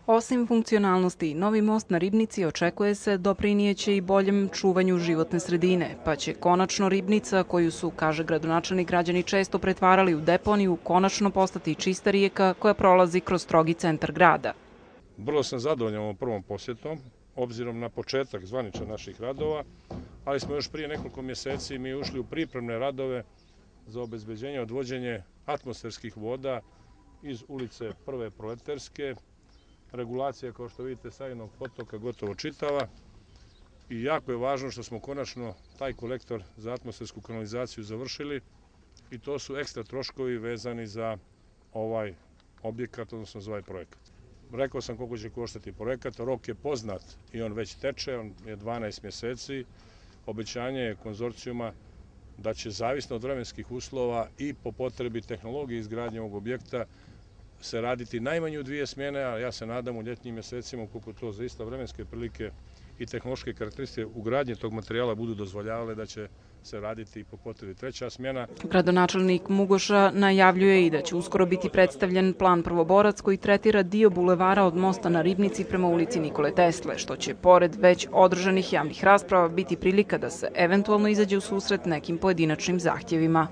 Osim funkcionalnosti, novi most na Ribnici očekuje se doprinijeće i boljem čuvanju životne sredine, pa će konačno Ribnica, koju su, kaže gradonačelnik, građani često pretvarali u deponiju, konačno postati čista rijeka koja prolazi kroz strogi centar grada. Vrlo sam zadovoljan ovom prvom posjetom, obzirom na početak zvaničan naših radova, ali smo još prije nekoliko mjeseci mi ušli u pripremne radove za obezbeđenje odvođenje atmosferskih voda iz ulice Prve Proleterske. Regulacija, kao što vidite, Savinog potoka gotovo čitava i jako je važno što smo konačno taj kolektor za atmosfersku kanalizaciju završili i to su ekstra troškovi vezani za ovaj objekat, odnosno za ovaj projekat. Rekao sam koliko će koštati projekat, rok je poznat i on već teče, on je 12 mjeseci. Obećanje je konzorcijuma da će zavisno od vremenskih uslova i po potrebi tehnologije izgradnje ovog objekta se raditi najmanje u 2 smjene, a ja se nadam u ljetnjim mjesecima, ukoliko to zaista vremenske prilike i tehnološke karakteristike ugradnje tog materijala budu dozvoljavale, da će se raditi i po potrebi 3. smjena. Gradonačelnik Mugoša najavljuje i da će uskoro biti predstavljen plan Prvoborac koji tretira dio bulevara od mosta na Ribnici prema ulici Nikole Tesle, što će pored već održanih javnih rasprava biti prilika da se eventualno izađe u susret nekim pojedinačnim zahtjevima.